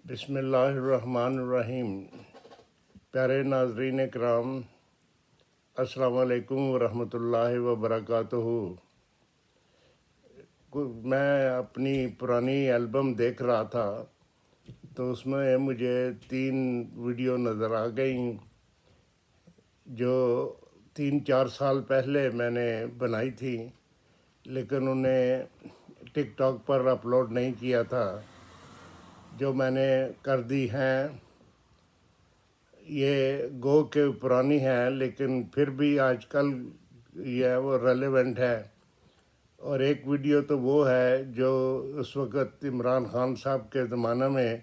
بسم اللہ الرحمن الرحیم۔ پیارے ناظرین کرام، السلام علیکم ورحمۃ اللہ وبرکاتہ۔ میں اپنی پرانی البم دیکھ رہا تھا تو اس میں مجھے 3 ویڈیو نظر آ گئیں جو 3-4 سال پہلے میں نے بنائی تھی، لیکن انہیں ٹک ٹاک پر اپلوڈ نہیں کیا تھا۔ جو میں نے کر دی ہیں یہ گو کہ پرانی ہے، لیکن پھر بھی آج کل یہ وہ ریلیونٹ ہے۔ اور ایک ویڈیو تو وہ ہے جو اس وقت عمران خان صاحب کے زمانہ میں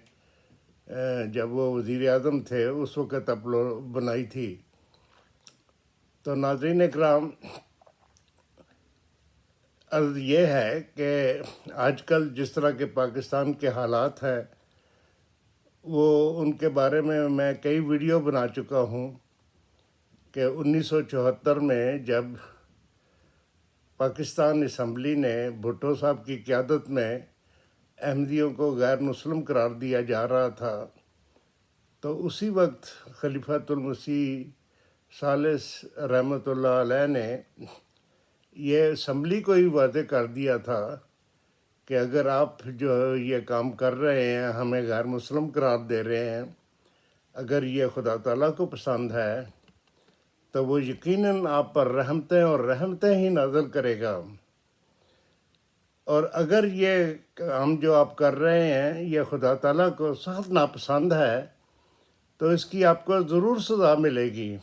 جب وہ وزیر اعظم تھے اس وقت بنائی تھی۔ تو ناظرین اکرام، عرض یہ ہے کہ آج کل جس طرح کے پاکستان کے حالات ہیں وہ ان کے بارے میں کئی ویڈیو بنا چکا ہوں کہ 1974 میں جب پاکستان اسمبلی نے بھٹو صاحب کی قیادت میں احمدیوں کو غیر مسلم قرار دیا جا رہا تھا، تو اسی وقت خلیفۃ المسیح ثالث رحمۃ اللہ علیہ نے یہ اسمبلی کو ہی واضح کر دیا تھا کہ اگر آپ جو یہ کام کر رہے ہیں، ہمیں غیر مسلم قرار دے رہے ہیں، اگر یہ خدا تعالیٰ کو پسند ہے تو وہ یقیناً آپ پر رحمتیں اور رحمتیں ہی نازل کرے گا، اور اگر یہ کام جو آپ کر رہے ہیں یہ خدا تعالیٰ کو سخت ناپسند ہے تو اس کی آپ کو ضرور سزا ملے گی۔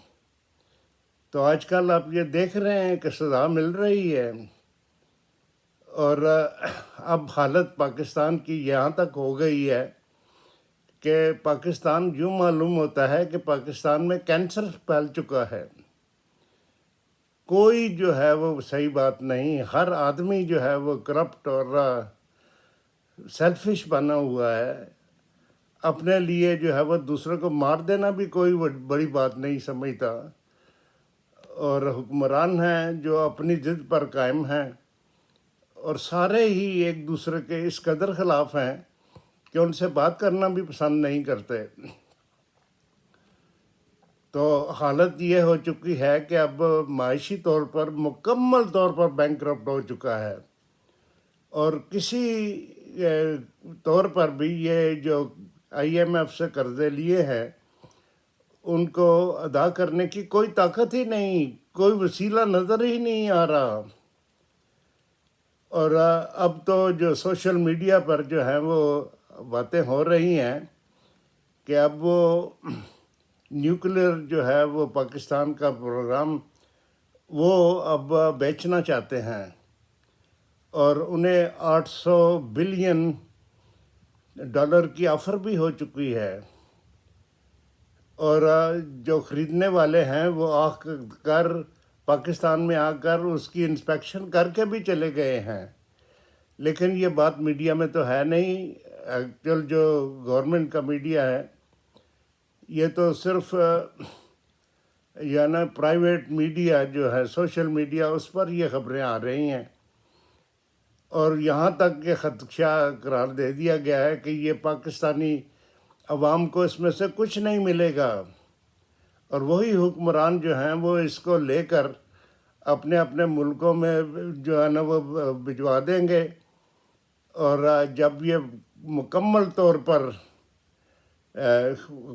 تو آج کل آپ یہ دیکھ رہے ہیں کہ سزا مل رہی ہے، اور اب حالت پاکستان کی یہاں تک ہو گئی ہے کہ پاکستان یوں معلوم ہوتا ہے کہ پاکستان میں کینسر پھیل چکا ہے۔ کوئی جو ہے وہ صحیح بات نہیں، ہر آدمی جو ہے وہ کرپٹ اور سیلفش بنا ہوا ہے۔ اپنے لیے جو ہے وہ دوسرے کو مار دینا بھی کوئی بڑی بات نہیں سمجھتا، اور حکمران ہیں جو اپنی ضد پر قائم ہیں، اور سارے ہی ایک دوسرے کے اس قدر خلاف ہیں کہ ان سے بات کرنا بھی پسند نہیں کرتے۔ تو حالت یہ ہو چکی ہے کہ اب معاشی طور پر مکمل طور پر بینکرپٹ ہو چکا ہے، اور کسی طور پر بھی یہ جو IMF سے قرضے لیے ہیں ان کو ادا کرنے کی کوئی طاقت ہی نہیں، کوئی وسیلہ نظر ہی نہیں آ رہا۔ اور اب تو جو سوشل میڈیا پر جو ہے وہ باتیں ہو رہی ہیں کہ اب وہ نیوکلیر جو ہے وہ پاکستان کا پروگرام وہ اب بیچنا چاہتے ہیں، اور انہیں $800 بلین کی آفر بھی ہو چکی ہے، اور جو خریدنے والے ہیں وہ آ کر پاکستان میں آ کر اس کی انسپیکشن کر کے بھی چلے گئے ہیں۔ لیکن یہ بات میڈیا میں تو ہے نہیں، ایکچوئل جو گورنمنٹ کا میڈیا ہے یہ تو صرف یعنی پرائیویٹ میڈیا جو ہے سوشل میڈیا اس پر یہ خبریں آ رہی ہیں، اور یہاں تک کہ خدشہ قرار دے دیا گیا ہے کہ یہ پاکستانی عوام کو اس میں سے کچھ نہیں ملے گا، اور وہی حکمران جو ہیں وہ اس کو لے کر اپنے اپنے ملکوں میں جو ہے نا وہ بھجوا دیں گے، اور جب یہ مکمل طور پر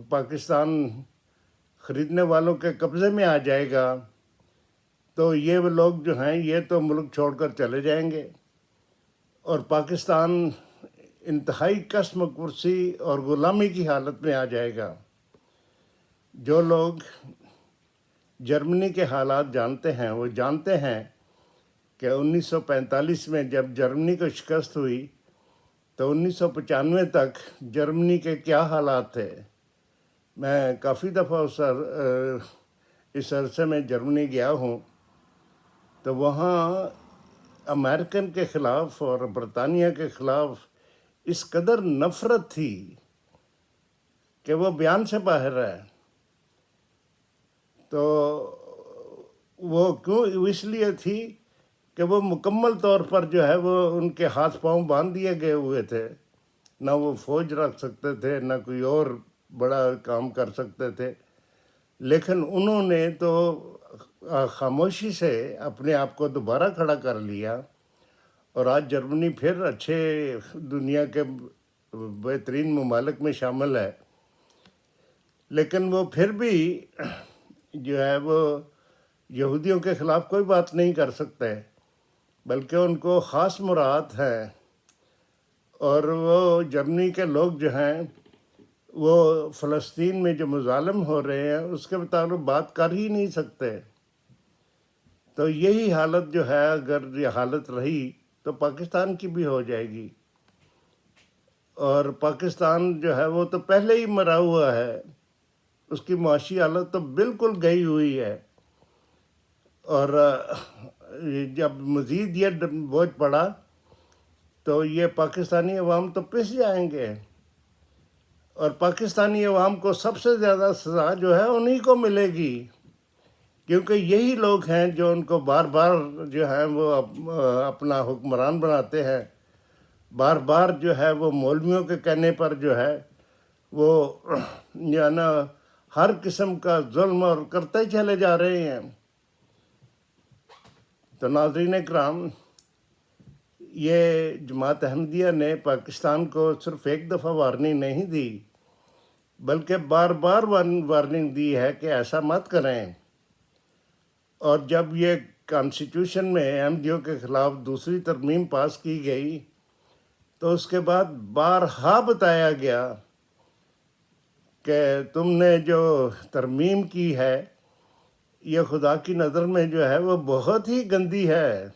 پاکستان خریدنے والوں کے قبضے میں آ جائے گا تو یہ لوگ جو ہیں یہ تو ملک چھوڑ کر چلے جائیں گے، اور پاکستان انتہائی قسم کرسی اور غلامی کی حالت میں آ جائے گا۔ جو لوگ جرمنی کے حالات جانتے ہیں وہ جانتے ہیں کہ 1945 میں جب جرمنی کو شکست ہوئی تو 1995 تک جرمنی کے کیا حالات تھے۔ میں کافی دفعہ اس عرصے میں جرمنی گیا ہوں، تو وہاں امریکن کے خلاف اور برطانیہ کے خلاف اس قدر نفرت تھی کہ وہ بیان سے باہر ہے۔ تو وہ کیوں اس لیے تھی کہ وہ مکمل طور پر جو ہے وہ ان کے ہاتھ پاؤں باندھ دیے گئے ہوئے تھے، نہ وہ فوج رکھ سکتے تھے، نہ کوئی اور بڑا کام کر سکتے تھے، لیکن انہوں نے تو خاموشی سے اپنے آپ کو دوبارہ کھڑا کر لیا، اور آج جرمنی پھر اچھے دنیا کے بہترین ممالک میں شامل ہے، لیکن وہ پھر بھی جو ہے وہ یہودیوں کے خلاف کوئی بات نہیں کر سکتے، بلکہ ان کو خاص مراد ہے، اور وہ جرمنی کے لوگ جو ہیں وہ فلسطین میں جو مظالم ہو رہے ہیں اس کے متعلق بات کر ہی نہیں سکتے۔ تو یہی حالت جو ہے، اگر یہ حالت رہی تو پاکستان کی بھی ہو جائے گی، اور پاکستان جو ہے وہ تو پہلے ہی مرا ہوا ہے، اس کی معاشی حالت تو بالکل گئی ہوئی ہے، اور جب مزید یہ بوجھ پڑا تو یہ پاکستانی عوام تو پس جائیں گے، اور پاکستانی عوام کو سب سے زیادہ سزا جو ہے انہی کو ملے گی، کیونکہ یہی لوگ ہیں جو ان کو بار بار جو ہے وہ اپنا حکمران بناتے ہیں، بار بار جو ہے وہ مولویوں کے کہنے پر جو ہے وہ نا ہر قسم کا ظلم اور کرتے چلے جا رہے ہیں۔ تو ناظرین کرام، یہ جماعت احمدیہ نے پاکستان کو صرف ایک دفعہ وارننگ نہیں دی، بلکہ بار بار وارننگ دی ہے کہ ایسا مت کریں، اور جب یہ کانسٹیٹیوشن میں احمدیوں کے خلاف دوسری ترمیم پاس کی گئی تو اس کے بعد بارہا بتایا گیا کہ تم نے جو ترمیم کی ہے یہ خدا کی نظر میں جو ہے وہ بہت ہی گندی ہے،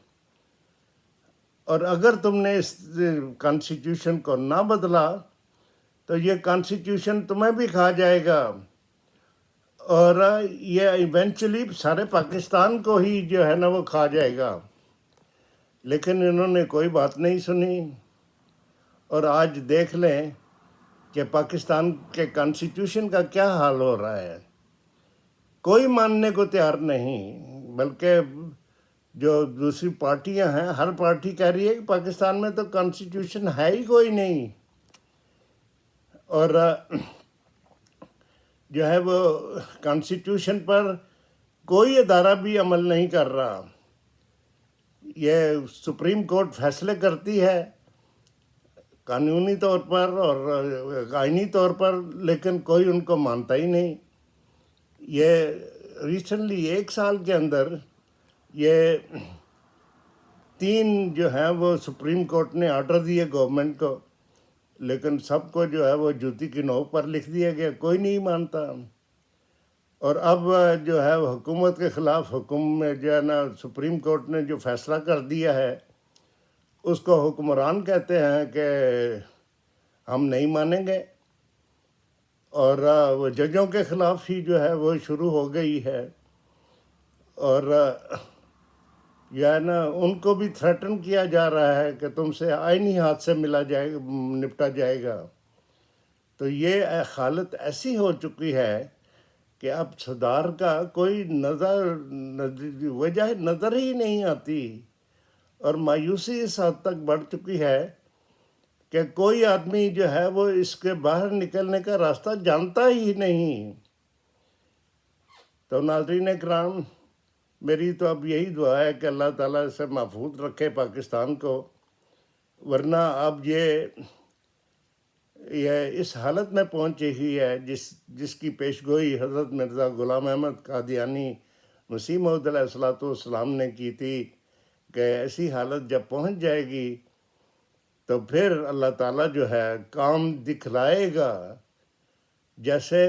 اور اگر تم نے اس کانسٹیٹیوشن کو نہ بدلا تو یہ کانسٹیٹیوشن تمہیں بھی کھا جائے گا، اور یہ ایونچولی سارے پاکستان کو ہی جو ہے نا وہ کھا جائے گا۔ لیکن انہوں نے کوئی بات نہیں سنی، اور آج دیکھ لیں کہ پاکستان کے کانسٹیٹیوشن کا کیا حال ہو رہا ہے، کوئی ماننے کو تیار نہیں، بلکہ جو دوسری پارٹیاں ہیں ہر پارٹی کہہ رہی ہے کہ پاکستان میں تو کانسٹیٹیوشن ہے ہی کوئی نہیں، اور جو ہے وہ کانسٹیٹیوشن پر کوئی ادارہ بھی عمل نہیں کر رہا۔ یہ سپریم کورٹ فیصلے کرتی ہے قانونی طور پر اور آئینی طور پر، لیکن کوئی ان کو مانتا ہی نہیں۔ یہ ریسنٹلی 1 سال کے اندر یہ 3 جو ہیں وہ سپریم کورٹ نے آرڈر دیے گورنمنٹ کو، لیکن سب کو جو ہے وہ جوتی کی نوک پر لکھ دیا گیا، کوئی نہیں مانتا۔ اور اب جو ہے حکومت کے خلاف میں جو ہے نا سپریم کورٹ نے جو فیصلہ کر دیا ہے اس کو حکمران کہتے ہیں کہ ہم نہیں مانیں گے، اور وہ ججوں کے خلاف ہی جو ہے وہ شروع ہو گئی ہے، اور جو ہے نا ان کو بھی تھریٹن کیا جا رہا ہے کہ تم سے آئینی ہاتھ سے نپٹا جائے گا۔ تو یہ حالت ایسی ہو چکی ہے کہ اب صدار کا کوئی وجہ نظر ہی نہیں آتی، اور مایوسی اس حد تک بڑھ چکی ہے کہ کوئی آدمی جو ہے وہ اس کے باہر نکلنے کا راستہ جانتا ہی نہیں۔ تو ناظرین کرام، میری تو اب یہی دعا ہے کہ اللہ تعالیٰ سے محفوظ رکھے پاکستان کو، ورنہ اب یہ اس حالت میں پہنچی ہوئی ہے جس کی پیشگوئی حضرت مرزا غلام احمد قادیانی مسیح موعود علیہ السلام نے کی تھی کہ ایسی حالت جب پہنچ جائے گی تو پھر اللہ تعالیٰ جو ہے کام دکھلائے گا، جیسے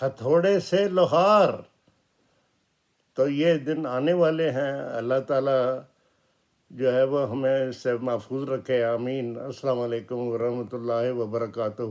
ہتھوڑے سے لوہار۔ تو یہ دن آنے والے ہیں، اللہ تعالیٰ جو ہے وہ ہمیں اس سے محفوظ رکھے، آمین۔ السلام علیکم ورحمۃ اللہ وبرکاتہ۔